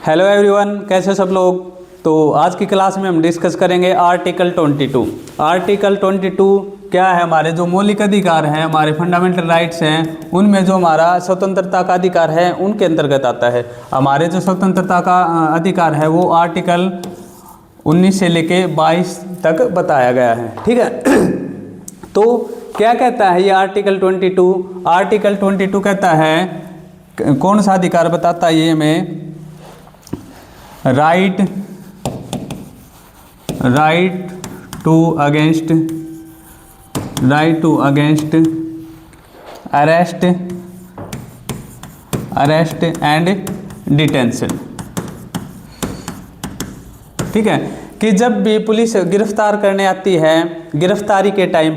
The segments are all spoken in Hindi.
हेलो एवरीवन, कैसे सब लोग। तो आज की क्लास में हम डिस्कस करेंगे आर्टिकल 22। आर्टिकल 22 क्या है, हमारे जो मौलिक अधिकार हैं, हमारे फंडामेंटल राइट्स हैं, उनमें जो हमारा स्वतंत्रता का अधिकार है उनके अंतर्गत आता है। हमारे जो स्वतंत्रता का अधिकार है वो आर्टिकल 19 से लेके 22 तक बताया गया है, ठीक है। तो क्या कहता है ये आर्टिकल 22? आर्टिकल 22 कहता है, कौन सा अधिकार बताता है ये हमें? Right to against arrest and detention, ठीक है। कि जब भी पुलिस गिरफ्तार करने आती है, गिरफ्तारी के टाइम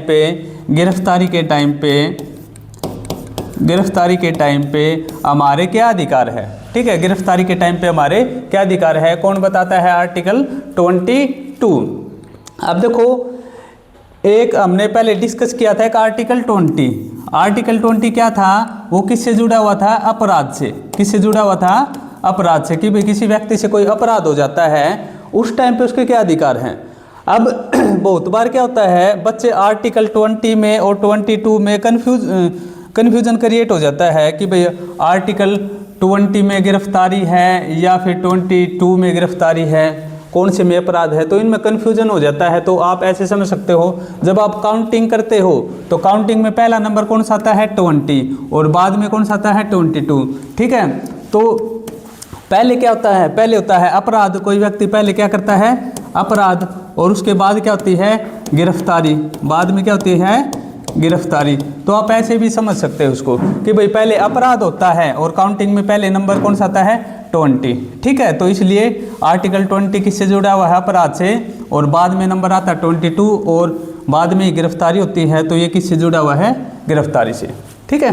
पे हमारे क्या अधिकार है, ठीक है। गिरफ्तारी के टाइम पे हमारे क्या अधिकार है, कौन बताता है? आर्टिकल 22। अब देखो, एक हमने पहले डिस्कस किया था एक आर्टिकल 20। आर्टिकल 20 क्या था? वो किससे जुड़ा हुआ था? अपराध से। किससे जुड़ा हुआ था? अपराध से। कि भाई किसी व्यक्ति से कोई अपराध हो जाता है, उस टाइम पे उसके क्या अधिकार हैं। अब बहुत बार क्या होता है, बच्चे आर्टिकल 20 में और 22 में कन्फ्यूजन क्रिएट हो जाता है कि भाई आर्टिकल 20 में गिरफ्तारी है या फिर 22 में गिरफ्तारी है, कौन से में अपराध है। तो इनमें कन्फ्यूजन हो जाता है। तो आप ऐसे समझ सकते हो, जब आप काउंटिंग करते हो तो काउंटिंग में पहला नंबर कौन सा आता है? 20, और बाद में कौन सा आता है? 22, ठीक है। तो पहले क्या होता है? पहले होता है अपराध। कोई व्यक्ति पहले क्या करता है? अपराध, और उसके बाद क्या होती है? गिरफ्तारी। बाद में क्या होती है? गिरफ्तारी। तो आप ऐसे भी समझ सकते हो उसको कि भाई पहले अपराध होता है और काउंटिंग में पहले नंबर कौन सा आता है? 20, ठीक है। तो इसलिए आर्टिकल 20 किससे जुड़ा हुआ है? अपराध से, और बाद में नंबर आता है 22, और बाद में गिरफ्तारी होती है। तो ये किससे जुड़ा हुआ है? गिरफ्तारी से, ठीक है।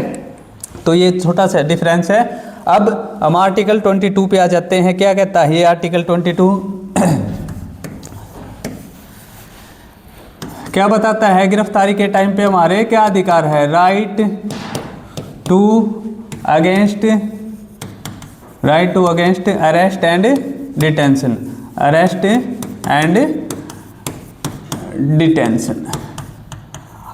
तो ये छोटा सा डिफरेंस है। अब हम आर्टिकल 22 पे आ जाते हैं। क्या कहता है ये आर्टिकल 22? क्या बताता है? गिरफ्तारी के टाइम पे हमारे क्या अधिकार है? Right to against arrest and detention.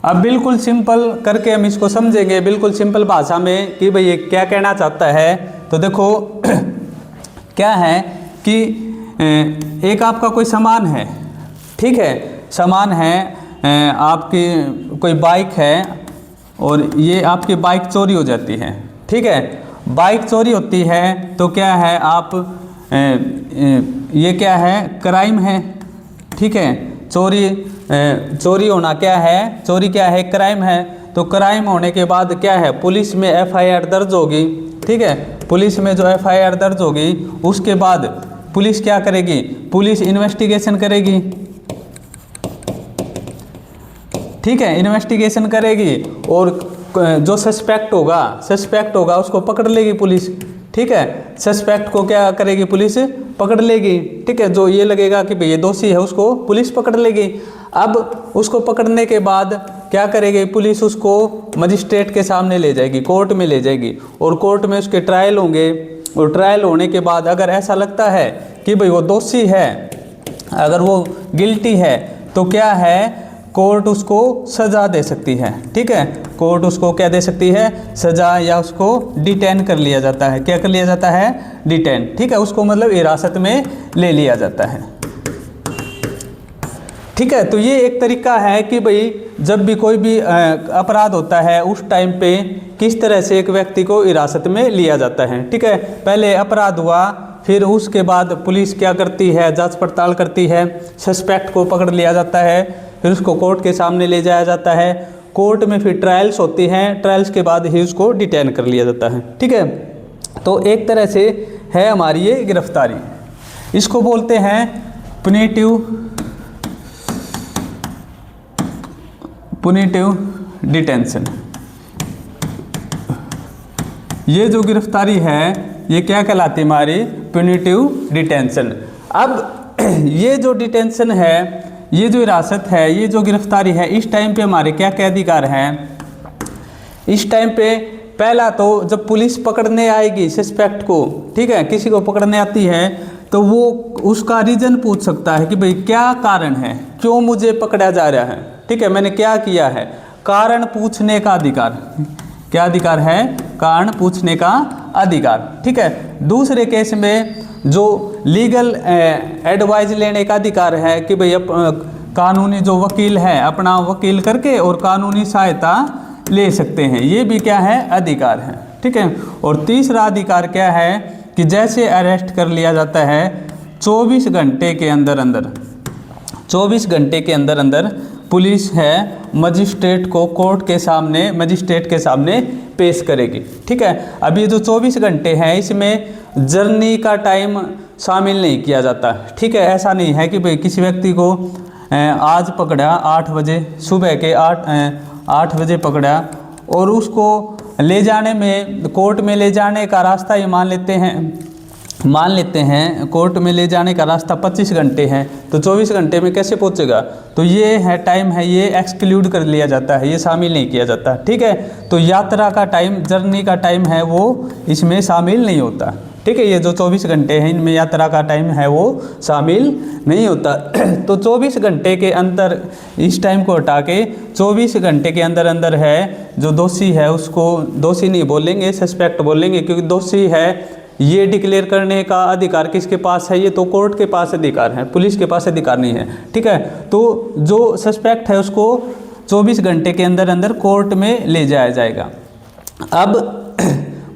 अब बिल्कुल सिंपल करके हम इसको समझेंगे, बिल्कुल सिंपल भाषा में, कि भाई ये क्या कहना चाहता है। तो देखो क्या है कि एक आपका कोई सामान है, ठीक है। सामान है, आपकी कोई बाइक है, और ये आपकी बाइक चोरी हो जाती है, ठीक है। बाइक चोरी होती है तो क्या है, आप ये क्या है? क्राइम है, ठीक है। चोरी होना क्या है? चोरी क्या है? क्राइम है। तो क्राइम होने के बाद क्या है? पुलिस में FIR दर्ज होगी, ठीक है। पुलिस में जो FIR दर्ज होगी, उसके बाद पुलिस क्या करेगी? पुलिस इन्वेस्टिगेशन करेगी, ठीक है। इन्वेस्टिगेशन करेगी, और जो सस्पेक्ट होगा उसको पकड़ लेगी पुलिस, ठीक है। सस्पेक्ट को क्या करेगी? पुलिस पकड़ लेगी, ठीक है। जो ये लगेगा कि भाई ये दोषी है, उसको पुलिस पकड़ लेगी। अब उसको पकड़ने के बाद क्या करेगी पुलिस? उसको मजिस्ट्रेट के सामने ले जाएगी, कोर्ट में ले जाएगी, और कोर्ट में उसके ट्रायल होंगे। और ट्रायल होने के बाद अगर ऐसा लगता है कि भाई वो दोषी है, अगर वो गिल्टी है, तो क्या है? कोर्ट उसको सज़ा दे सकती है, ठीक है। कोर्ट उसको क्या दे सकती है? सज़ा, या उसको डिटेन कर लिया जाता है। क्या कर लिया जाता है? डिटेन, ठीक है। उसको मतलब हिरासत में ले लिया जाता है, ठीक है। तो ये एक तरीका है कि भाई जब भी कोई भी अपराध होता है, उस टाइम पे किस तरह से एक व्यक्ति को हिरासत में लिया जाता है, ठीक है। पहले अपराध हुआ, फिर उसके बाद पुलिस क्या करती है? जांच पड़ताल करती है, सस्पेक्ट को पकड़ लिया जाता है, फिर उसको कोर्ट के सामने ले जाया जाता है। कोर्ट में फिर ट्रायल्स होती हैं, ट्रायल्स के बाद ही उसको डिटेन कर लिया जाता है, ठीक है। तो एक तरह से है हमारी ये गिरफ्तारी। इसको बोलते हैं पुनिटिव डिटेंशन। ये जो गिरफ्तारी है, ये क्या कहलाती है? हमारी पुनिटिव डिटेंशन। अब ये जो डिटेंशन है, ये जो हिरासत है, ये जो गिरफ्तारी है, इस टाइम पे हमारे क्या क्या अधिकार हैं? इस टाइम पे पहला तो जब पुलिस पकड़ने आएगी सस्पेक्ट को, ठीक है, किसी को पकड़ने आती है तो वो उसका रीज़न पूछ सकता है कि भाई क्या कारण है, क्यों मुझे पकड़ा जा रहा है, ठीक है, मैंने क्या किया है। कारण पूछने का अधिकार, क्या अधिकार है, कारण पूछने का अधिकार, ठीक है। दूसरे केस में जो लीगल एडवाइस लेने का अधिकार है कि भाई कानूनी जो वकील है अपना वकील करके और कानूनी सहायता ले सकते हैं, ये भी क्या है, अधिकार है, ठीक है। और तीसरा अधिकार क्या है कि जैसे अरेस्ट कर लिया जाता है 24 घंटे के अंदर अंदर, 24 घंटे के अंदर अंदर पुलिस है मजिस्ट्रेट को कोर्ट के सामने, मजिस्ट्रेट के सामने पेश करेगी, ठीक है। अब ये जो 24 घंटे हैं इसमें जर्नी का टाइम शामिल नहीं किया जाता, ठीक है। ऐसा नहीं है कि भाई किसी व्यक्ति को आज पकड़ा 8 बजे, सुबह के 8 बजे पकड़ा और उसको ले जाने में, कोर्ट में ले जाने का रास्ता ही मान लेते हैं कोर्ट में ले जाने का रास्ता 25 घंटे है, तो 24 घंटे में कैसे पहुंचेगा। तो ये है टाइम है, ये एक्सक्लूड कर लिया जाता है, ये शामिल नहीं किया जाता, ठीक है। तो यात्रा का टाइम, जर्नी का टाइम है वो इसमें शामिल नहीं होता, ठीक है। ये जो 24 घंटे हैं इनमें यात्रा का टाइम है वो शामिल नहीं होता। तो 24 घंटे के अंदर इस टाइम को हटा के 24 घंटे के अंदर अंदर है जो दोषी है उसको दोषी नहीं बोलेंगे, सस्पेक्ट बोलेंगे, क्योंकि दोषी है ये डिक्लेयर करने का अधिकार किसके पास है, ये तो कोर्ट के पास अधिकार है, पुलिस के पास अधिकार नहीं है, ठीक है। तो जो सस्पेक्ट है उसको 24 घंटे के अंदर अंदर कोर्ट में ले जाया जाएगा। अब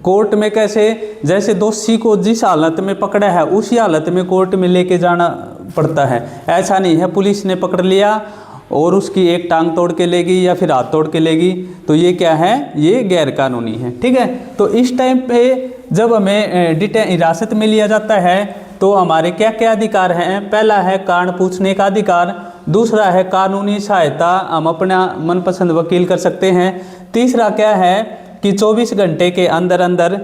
कोर्ट में कैसे, जैसे दोषी को जिस हालत में पकड़ा है उसी हालत में कोर्ट में लेके जाना पड़ता है। ऐसा नहीं है पुलिस ने पकड़ लिया और उसकी एक टांग तोड़ के लेगी या फिर हाथ तोड़ के लेगी, तो ये क्या है, ये गैर कानूनी है, ठीक है। तो इस टाइम पे जब हमें हिरासत में लिया जाता है तो हमारे क्या क्या अधिकार हैं। पहला है कारण पूछने का अधिकार, दूसरा है कानूनी सहायता, हम अपना मनपसंद वकील कर सकते हैं। तीसरा क्या है कि 24 घंटे के अंदर अंदर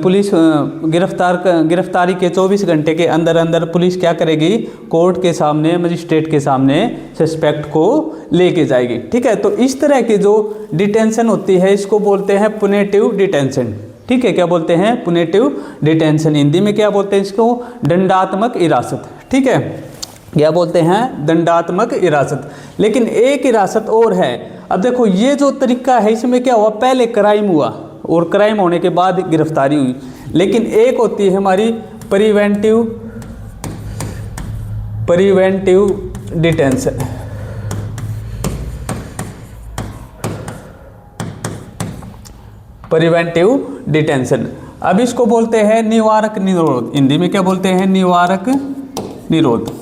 पुलिस गिरफ्तारी के 24 घंटे के अंदर अंदर पुलिस क्या करेगी, कोर्ट के सामने, मजिस्ट्रेट के सामने सस्पेक्ट को लेके जाएगी, ठीक है। तो इस तरह की जो डिटेंशन होती है इसको बोलते हैं पुनेटिव डिटेंशन, ठीक है। क्या बोलते हैं, पुनेटिव डिटेंशन। हिंदी में क्या बोलते हैं इसको, दंडात्मक हिरासत, ठीक है। क्या बोलते हैं, दंडात्मक हिरासत। लेकिन एक हिरासत और है। अब देखो ये जो तरीका है इसमें क्या हुआ, पहले क्राइम हुआ और क्राइम होने के बाद गिरफ्तारी हुई। लेकिन एक होती है हमारी प्रिवेंटिव डिटेंशन, प्रिवेंटिव डिटेंशन। अब इसको बोलते हैं निवारक निरोध, हिंदी में क्या बोलते हैं, निवारक निरोध।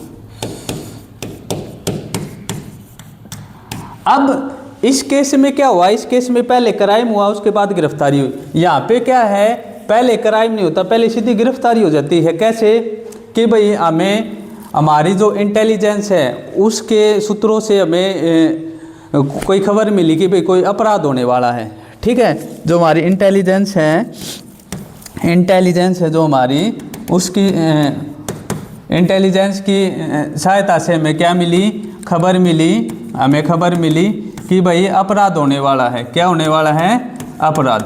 अब इस केस में क्या हुआ, इस केस में पहले क्राइम हुआ उसके बाद गिरफ्तारी हुई। यहाँ पे क्या है, पहले क्राइम नहीं होता, पहले सीधी गिरफ्तारी हो जाती है। कैसे कि भाई हमें हमारी जो इंटेलिजेंस है उसके सूत्रों से हमें कोई खबर मिली कि भाई कोई अपराध होने वाला है, ठीक है। जो हमारी इंटेलिजेंस है जो हमारी, उसकी इंटेलिजेंस की सहायता से हमें क्या मिली, खबर मिली, हमें खबर मिली कि भाई अपराध होने वाला है। क्या होने वाला है, अपराध,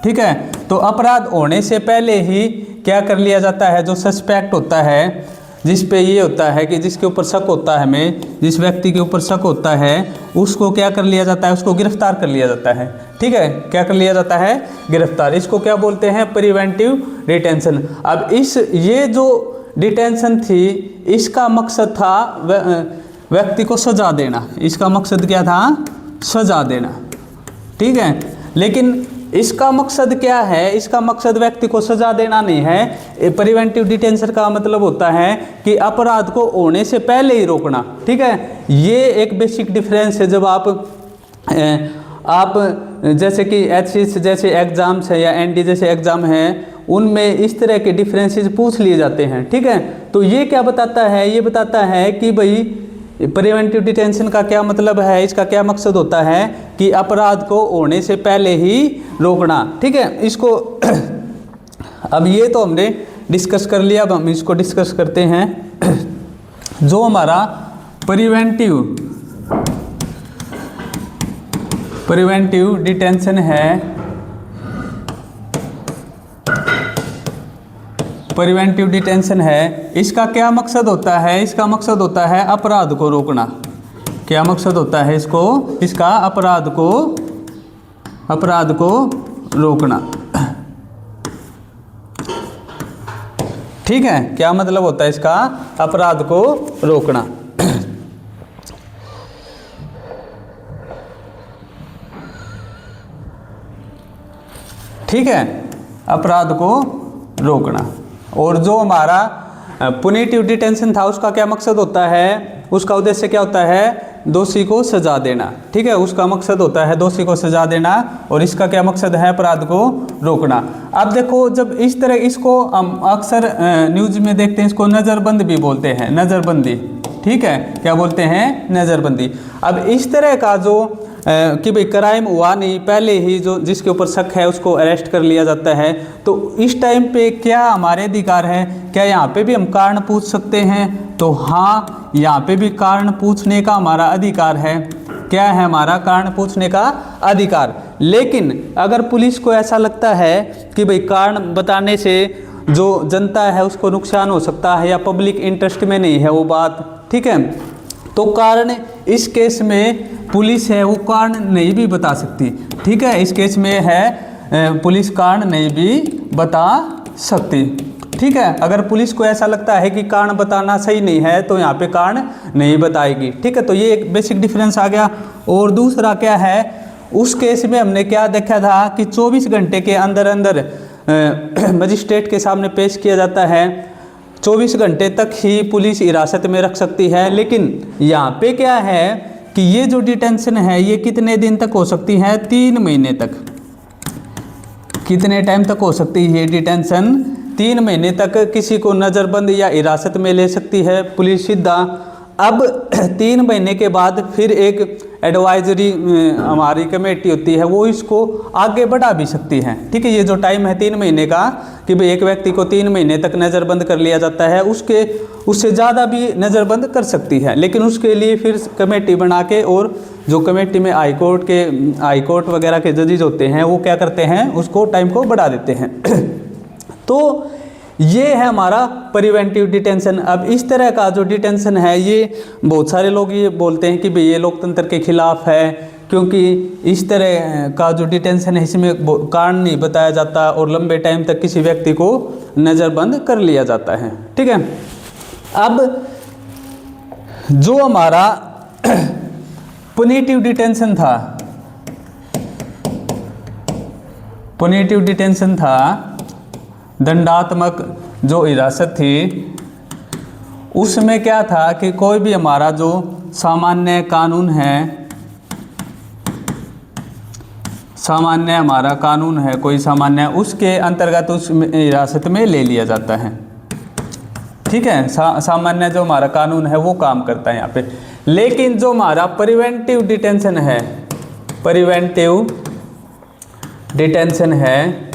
ठीक है। तो अपराध होने से पहले ही क्या कर लिया जाता है, जो सस्पेक्ट होता है, जिस पे ये होता है कि जिसके ऊपर शक होता है, हमें जिस व्यक्ति के ऊपर शक होता है उसको क्या कर लिया जाता है, उसको गिरफ्तार कर लिया जाता है, ठीक है। क्या कर लिया जाता है, गिरफ्तार। इसको क्या बोलते हैं, प्रिवेंटिव डिटेंशन। अब ये जो डिटेंशन थी इसका मकसद था व्यक्ति को सजा देना, इसका मकसद क्या था, सजा देना, ठीक है। लेकिन इसका मकसद क्या है, इसका मकसद व्यक्ति को सजा देना नहीं है। प्रिवेंटिव डिटेंशन का मतलब होता है कि अपराध को होने से पहले ही रोकना, ठीक है। ये एक बेसिक डिफरेंस है। जब आप जैसे कि HCS जैसे एग्जाम्स है या ND जैसे एग्जाम है उनमें इस तरह के डिफरेंसेस पूछ लिए जाते हैं, ठीक है। तो ये क्या बताता है, ये बताता है कि भाई प्रिवेंटिव डिटेंशन का क्या मतलब है, इसका क्या मकसद होता है कि अपराध को होने से पहले ही रोकना, ठीक है। इसको अब ये तो हमने डिस्कस कर लिया, अब हम इसको डिस्कस करते हैं। जो हमारा प्रिवेंटिव डिटेंशन है, प्रिवेंटिव डिटेंशन है, इसका क्या मकसद होता है? इसका मकसद होता है अपराध को रोकना। क्या मकसद होता है इसका अपराध को रोकना। ठीक है, क्या मतलब होता है इसका? अपराध को रोकना। ठीक है, अपराध को रोकना। और जो हमारा पुनिटिव डिटेंशन था उसका क्या मकसद होता है? उसका उद्देश्य क्या होता है? दोषी को सजा देना। ठीक है, उसका मकसद होता है दोषी को सजा देना, और इसका क्या मकसद है? अपराध को रोकना। अब देखो, जब इस तरह इसको हम अक्सर न्यूज में देखते हैं, इसको नज़रबंद भी बोलते हैं, नज़रबंदी। ठीक है, क्या बोलते हैं? नज़रबंदी। अब इस तरह का जो कि भाई क्राइम हुआ नहीं, पहले ही जो जिसके ऊपर शक है उसको अरेस्ट कर लिया जाता है, तो इस टाइम पे क्या हमारे अधिकार है? क्या यहाँ पे भी हम कारण पूछ सकते हैं? तो हाँ, यहाँ पे भी कारण पूछने का हमारा अधिकार है। क्या है हमारा? कारण पूछने का अधिकार। लेकिन अगर पुलिस को ऐसा लगता है कि भाई कारण बताने से जो जनता है उसको नुकसान हो सकता है या पब्लिक इंटरेस्ट में नहीं है वो बात, ठीक है, तो कारण इस केस में पुलिस है वो कारण नहीं भी बता सकती। ठीक है, इस केस में है पुलिस कारण नहीं भी बता सकती। ठीक है, अगर पुलिस को ऐसा लगता है कि कारण बताना सही नहीं है तो यहाँ पे कारण नहीं बताएगी। ठीक है, तो ये एक बेसिक डिफरेंस आ गया। और दूसरा क्या है, उस केस में हमने क्या देखा था कि 24 घंटे के अंदर अंदर मजिस्ट्रेट के सामने पेश किया जाता है। 24 घंटे तक ही पुलिस हिरासत में रख सकती है। लेकिन यहाँ पे क्या है कि ये जो डिटेंशन है ये कितने दिन तक हो सकती है? 3 महीने तक। कितने टाइम तक हो सकती है ये डिटेंशन? 3 महीने तक किसी को नज़रबंद या हिरासत में ले सकती है पुलिस सीधा। अब 3 महीने के बाद फिर एक एडवाइजरी हमारी कमेटी होती है, वो इसको आगे बढ़ा भी सकती है। ठीक है, ये जो टाइम है 3 महीने का कि भाई एक व्यक्ति को 3 महीने तक नज़रबंद कर लिया जाता है, उससे ज़्यादा भी नज़रबंद कर सकती है। लेकिन उसके लिए फिर कमेटी बना के, और जो कमेटी में हाई कोर्ट वगैरह के जजेज होते हैं वो क्या करते हैं, उसको टाइम को बढ़ा देते हैं। तो ये है हमारा प्रिवेंटिव डिटेंशन। अब इस तरह का जो डिटेंशन है ये बहुत सारे लोग ये बोलते हैं कि भाई ये लोकतंत्र के खिलाफ है, क्योंकि इस तरह का जो डिटेंशन है इसमें कारण नहीं बताया जाता और लंबे टाइम तक किसी व्यक्ति को नज़रबंद कर लिया जाता है। ठीक है, अब जो हमारा पुनिटिव डिटेंशन था, दंडात्मक जो हिरासत थी, उसमें क्या था कि कोई भी हमारा जो सामान्य कानून है, कोई सामान्य, उसके अंतर्गत उस हिरासत में ले लिया जाता है। ठीक है, सामान्य जो हमारा कानून है वो काम करता है यहाँ पे। लेकिन जो हमारा प्रिवेंटिव डिटेंशन है,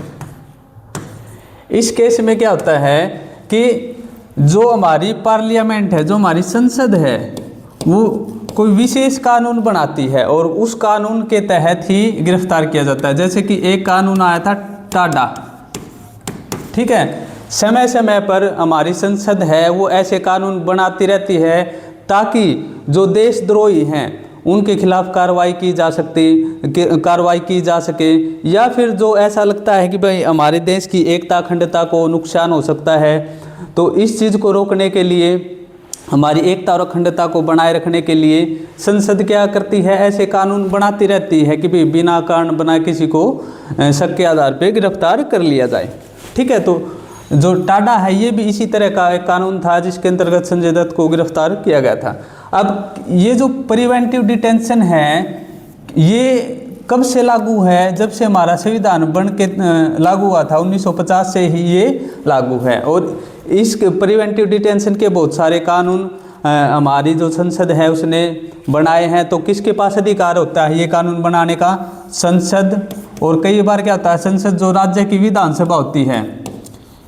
इस केस में क्या होता है कि जो हमारी पार्लियामेंट है, जो हमारी संसद है, वो कोई विशेष कानून बनाती है और उस कानून के तहत ही गिरफ्तार किया जाता है। जैसे कि एक कानून आया था टाडा। ठीक है, समय समय पर हमारी संसद है वो ऐसे कानून बनाती रहती है ताकि जो देशद्रोही हैं उनके खिलाफ कार्रवाई की जा सके, या फिर जो ऐसा लगता है कि भाई हमारे देश की एकता अखंडता को नुकसान हो सकता है, तो इस चीज़ को रोकने के लिए, हमारी एकता और अखंडता को बनाए रखने के लिए संसद क्या करती है, ऐसे कानून बनाती रहती है कि भाई बिना कारण बनाए किसी को शक के आधार पर गिरफ्तार कर लिया जाए। ठीक है, तो जो टाडा है ये भी इसी तरह का एक कानून था जिसके अंतर्गत संजय दत्त को गिरफ्तार किया गया था। अब ये जो प्रिवेंटिव डिटेंशन है ये कब से लागू है? जब से हमारा संविधान बन के लागू हुआ था, 1950 से ही ये लागू है। और इस प्रिवेंटिव डिटेंशन के बहुत सारे कानून हमारी जो संसद है उसने बनाए हैं। तो किसके पास अधिकार होता है ये कानून बनाने का? संसद। और कई बार क्या होता है, संसद जो राज्य की विधानसभा होती है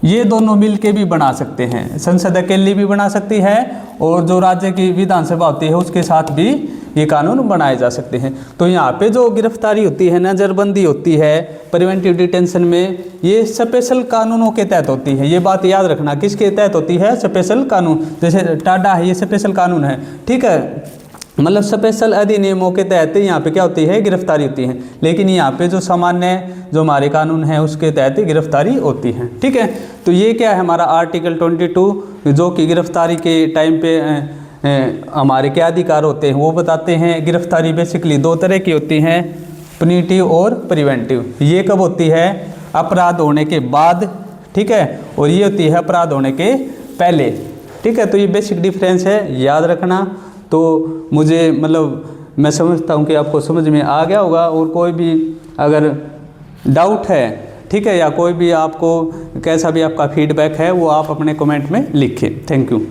ये दोनों मिलके भी बना सकते हैं। संसद अकेली भी बना सकती है और जो राज्य की विधानसभा होती है उसके साथ भी ये कानून बनाए जा सकते हैं। तो यहाँ पे जो गिरफ्तारी होती है, नज़रबंदी होती है प्रिवेंटिव डिटेंशन में, ये स्पेशल कानूनों के तहत होती है। ये बात याद रखना, किसके तहत होती है? स्पेशल कानून। जैसे टाडा है, ये स्पेशल कानून है, ठीक है, मतलब स्पेशल अधिनियमों के तहत यहाँ पे क्या होती है? गिरफ्तारी होती है। लेकिन यहाँ पे जो सामान्य जो हमारे कानून है उसके तहत गिरफ्तारी होती है, ठीक है। तो ये क्या है हमारा आर्टिकल 22, जो कि गिरफ्तारी के टाइम पे हमारे क्या अधिकार होते हैं वो बताते हैं। गिरफ्तारी बेसिकली दो तरह की होती हैं, पुनिटिव और प्रिवेंटिव। ये कब होती है? अपराध होने के बाद, ठीक है, और ये होती है अपराध होने के पहले, ठीक है। तो ये बेसिक डिफरेंस है, याद रखना। तो मुझे मतलब मैं समझता हूँ कि आपको समझ में आ गया होगा। और कोई भी अगर डाउट है, ठीक है, या कोई भी आपको कैसा भी आपका फीडबैक है वो आप अपने कमेंट में लिखें। Thank you.